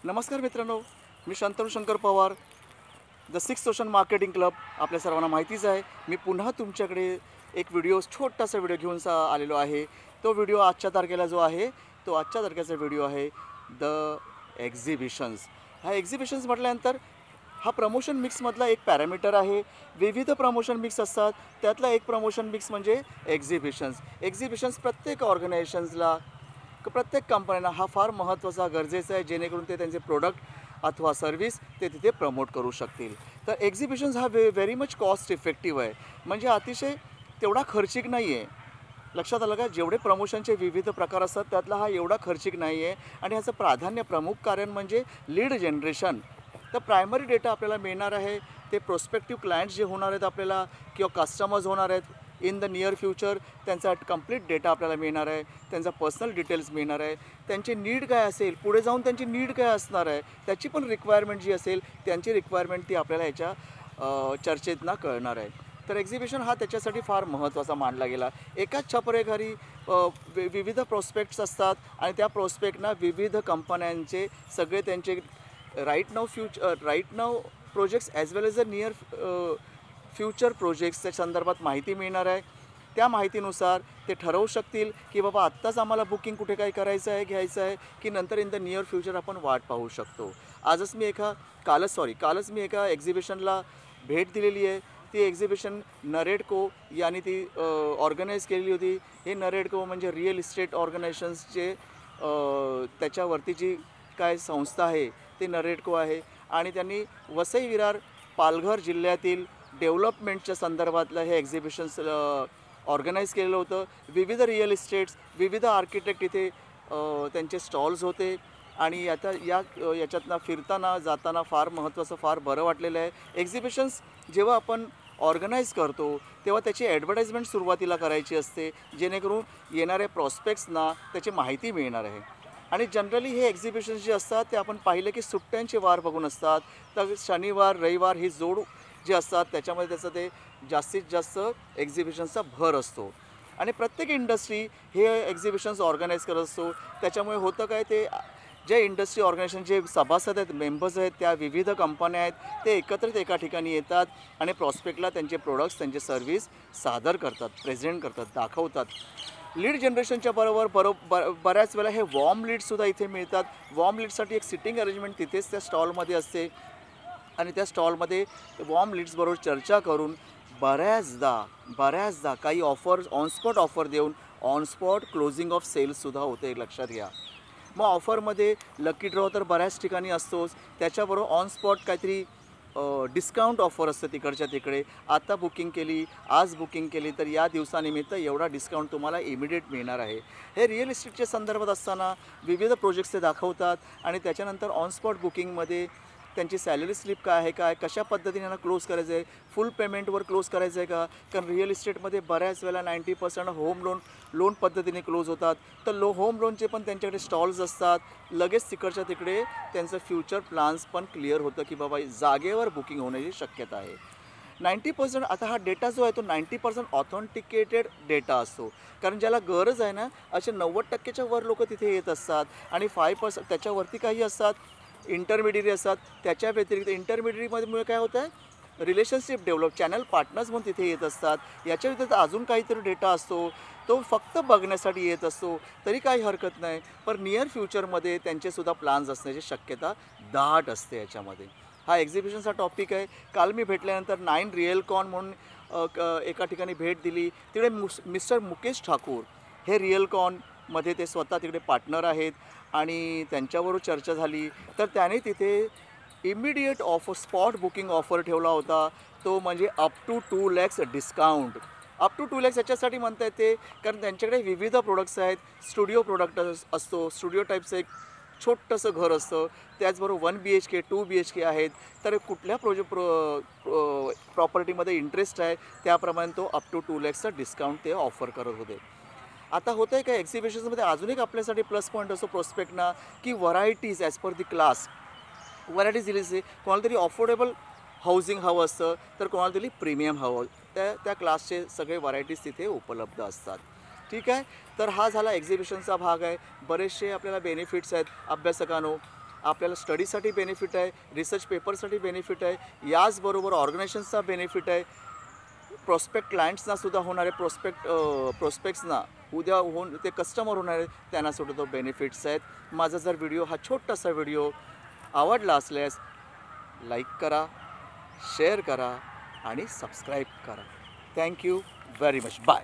नमस्कार मित्रांनो, मी Shantanu Shankar Pawar, the Six Ocean Marketing Club. आपल्या सर्वांना माहितीच आहे, मी पुन्हा तुमच्याकडे एक छोटासा व्हिडिओ घेऊन आलेलो आहे. तो व्हिडिओ आजच्या तारखेला जो आहे, तो आजच्या तारखेचा व्हिडिओ आहे द एक्झिबिशन्स. हा एक्झिबिशन्स म्हटल्यानंतर हा प्रमोशन मिक्समधला एक पॅरामीटर आहे. विविध प्रमोशन मिक्स असतात, त्यातला एक प्रमोशन मिक्स म्हणजे एक्झिबिशन्स प्रत्येक ऑर्गनायझेशन्सला, प्रत्येक कंपन्यांना हा फार महत्त्वाचा गरजेचा आहे, जेणेकरून ते त्यांचे प्रोडक्ट अथवा सर्व्हिस ते तिथे प्रमोट करू शकतील. तर एक्झिबिशन्स हा व्हेरी मच कॉस्ट इफेक्टिव्ह आहे, म्हणजे अतिशय तेवढा खर्चिक नाही आहे. लक्षात आलं का? जेवढे प्रमोशनचे विविध प्रकार असतात त्यातला हा एवढा खर्चिक नाही आहे. आणि ह्याचं प्रमुख कारण म्हणजे लीड जनरेशन. तर प्रायमरी डेटा आपल्याला मिळणार आहे, ते प्रोस्पेक्टिव्ह क्लायंट्स जे होणार आहेत आपल्याला, किंवा कस्टमर्स होणार आहेत इन द नियर फ्युचर, त्यांचा कंप्लीट डेटा आपल्याला मिळणार आहे, त्यांचा पर्सनल डिटेल्स मिळणार आहे, त्यांची नीड काय असेल, पुढे जाऊन त्यांची नीड काय असणार आहे, त्याची पण रिक्वायरमेंट जी असेल, त्यांची रिक्वायरमेंट ती आपल्याला याच्या चर्चेतनं कळणार आहे. तर एक्झिबिशन हा त्याच्यासाठी फार महत्त्वाचा मानला गेला. एकाच छपरेखाली विविध प्रोस्पेक्ट्स असतात, आणि त्या प्रोस्पेक्टना विविध कंपन्यांचे सगळे त्यांचे राईट नाव projects as well as a near future प्रोजेक्ट्सच्या संदर्भात माहिती मिळणार आहे. त्या माहितीनुसार ते ठरवू शकतील की बाबा आत्ताच आम्हाला बुकिंग कुठे काय करायचं आहे, घ्यायचं आहे, की नंतर इन द नियर फ्युचर आपण वाट पाहू शकतो. कालच मी एका एक्झिबिशनला भेट दिलेली आहे. ती एक्झिबिशन नरेडको यांनी ती ऑर्गनाईज केलेली होती. हे नरेडको म्हणजे रिअल इस्टेट ऑर्गनायझेशन्सचे त्याच्यावरती जी काय संस्था आहे ते नरेडको आहे. आणि त्यांनी वसई विरार पालघर जिल्ह्यातील डेव्हलपमेंटच्या संदर्भातलं हे एक्झिबिशन्स ऑर्गनाईज केलेलं होतं. विविध रिअल इस्टेट्स, विविध आर्किटेक्ट इथे त्यांचे स्टॉल्स होते. आणि याच्यातनं फिरताना जाताना फार बरं वाटलेलं आहे. एक्झिबिशन्स जेव्हा आपण ऑर्गनाईज करतो तेव्हा त्याची ॲडव्हर्टाइजमेंट सुरुवातीला करायची असते, जेणेकरून येणाऱ्या प्रॉस्पेक्ट्सना त्याची माहिती मिळणार आहे. आणि जनरली हे एक्झिबिशन्स जे असतात ते आपण पाहिलं की सुट्ट्यांचे वार बघून असतात. तर शनिवार रविवार ही जोड जे असतात त्याच्यामध्ये त्याचं ते जास्तीत जास्त एक्झिबिशन्सचा भर असतो. आणि प्रत्येक इंडस्ट्री हे एक्झिबिशन्स ऑर्गनाईज करत असतो. त्याच्यामुळे होतं काय, ते जे इंडस्ट्री ऑर्गनायझेशन जे सभासद आहेत, मेंबर्स आहेत, त्या विविध कंपन्या आहेत, ते एकत्रित एका ठिकाणी येतात आणि प्रॉस्पेक्टला त्यांचे प्रोडक्ट्स, त्यांचे सर्व्हिस सादर करतात, प्रेझेंट करतात, दाखवतात. लीड जनरेशनच्या बऱ्याच वेळेला हे वॉर्म लीड्ससुद्धा इथे मिळतात. वॉर्म लीड्ससाठी एक सिटिंग अरेंजमेंट तिथेच त्या स्टॉलमध्ये असते. आणि त्या स्टॉलमध्ये वॉर्म लीड्सबरोबर चर्चा करून बऱ्याचदा काही ऑफर्स ऑनस्पॉट ऑफर देऊन ऑनस्पॉट क्लोजिंग ऑफ सेल्ससुद्धा होते, एक लक्षात घ्या. मग ऑफरमध्ये लकी ड्रॉ तर बऱ्याच ठिकाणी असतोच, त्याच्याबरोबर ऑनस्पॉट काहीतरी डिस्काउंट ऑफर असतं तिकडच्या तिकडे. आता बुकिंग केली, आज बुकिंग केली तर या दिवसानिमित्त एवढा डिस्काउंट तुम्हाला इमिडिएट मिळणार आहे. हे रिअल इस्टेटच्या संदर्भात असताना विविध प्रोजेक्ट्स ते दाखवतात. आणि त्याच्यानंतर ऑनस्पॉट बुकिंगमध्ये त्यांची सॅलरी स्लिप काय आहे, कशा पद्धतीने यांना क्लोज करायचं आहे, फुल पेमेंटवर क्लोज करायचं आहे का. कारण रिअल इस्टेटमध्ये बऱ्याच वेळेला 90% होम लोन पद्धतीने क्लोज होतात. तर होम लोनचे पण त्यांच्याकडे स्टॉल्स असतात. लगेच तिकडच्या तिकडे त्यांचं फ्युचर प्लान्स पण क्लिअर होतं की बाबा जागेवर बुकिंग होण्याची शक्यता आहे. 90% आता हा डेटा जो आहे तो 90% ऑथेंटिकेटेड डेटा असतो. कारण ज्याला गरज आहे ना, असे 90%च्या वर लोक तिथे येत असतात. आणि 5% त्याच्यावरती काही असतात, इंटरमिडियरी असतात. त्याच्या व्यतिरिक्त इंटरमिडियरीमध्ये काय होतं आहे, रिलेशनशिप डेव्हलप, चॅनल पार्टनर्स म्हणून तिथे येत असतात. याच्या व्यतिरिक्त अजून काहीतरी डेटा असतो, तो फक्त बघण्यासाठी येत असतो, तरी काही हरकत नाही. पण नियर फ्युचरमध्ये त्यांचेसुद्धा प्लॅन्स असण्याची शक्यता दाट असते याच्यामध्ये. हा एक्झिबिशनचा टॉपिक आहे. काल मी भेटल्यानंतर 9 रिअलकॉन म्हणून एका ठिकाणी भेट दिली. तिकडे मिस्टर मुकेश ठाकूर हे रिअलकॉनमध्ये ते स्वतः तिकडे पार्टनर आहेत. आणि त्यांच्याबरोबर चर्चा झाली तर त्याने तिथे इमिडिएट स्पॉट बुकिंग ऑफर ठेवला होता. तो म्हणजे up to 2 lakhs discount. Up to 2 lakhs याच्यासाठी म्हणता येते कारण त्यांच्याकडे विविध प्रोडक्ट्स आहेत. स्टुडिओ प्रोडक्ट असतो, स्टुडिओ टाईपचं एक छोटंसं घर असतं. त्याचबरोबर 1 BHK 2 BHK आहेत. तर कुठल्या प्रॉपर्टीमध्ये इंटरेस्ट आहे त्याप्रमाणे तो अप टू 2 lakhsचा डिस्काउंट ते ऑफर करत होते. आता होतं आहे का, एक्झिबिशन्समध्ये अजून एक आपल्यासाठी प्लस पॉईंट असतो प्रॉस्पेक्टना, की व्हरायटीज ॲज पर दी क्लास व्हरायटीज दिली असते. कोणाला तरी अफोर्डेबल हाऊसिंग हवं असतं, तर कोणाला तरी प्रीमियम हवं, त्या क्लासचे सगळे व्हरायटीज तिथे उपलब्ध असतात. ठीक आहे. तर हा झाला एक्झिबिशनचा भाग आहे. बरेचसे आपल्याला बेनिफिट्स आहेत अभ्यासकांनो. आपल्याला स्टडीसाठी बेनिफिट आहे, रिसर्च पेपरसाठी बेनिफिट आहे, याचबरोबर ऑर्गनायझेशन्सचा बेनिफिट आहे, प्रॉस्पेक्ट क्लायंट्सनासुद्धा होणारे प्रोस्पेक्ट्सना उद्या होऊन ते कस्टमर होणारे त्यांनासुद्धा तो बेनिफिट्स आहेत. माझा जर व्हिडिओ हा छोटासा व्हिडिओ आवडला असल्यास लाईक करा, शेअर करा आणि सबस्क्राईब करा. Thank you very much. बाय.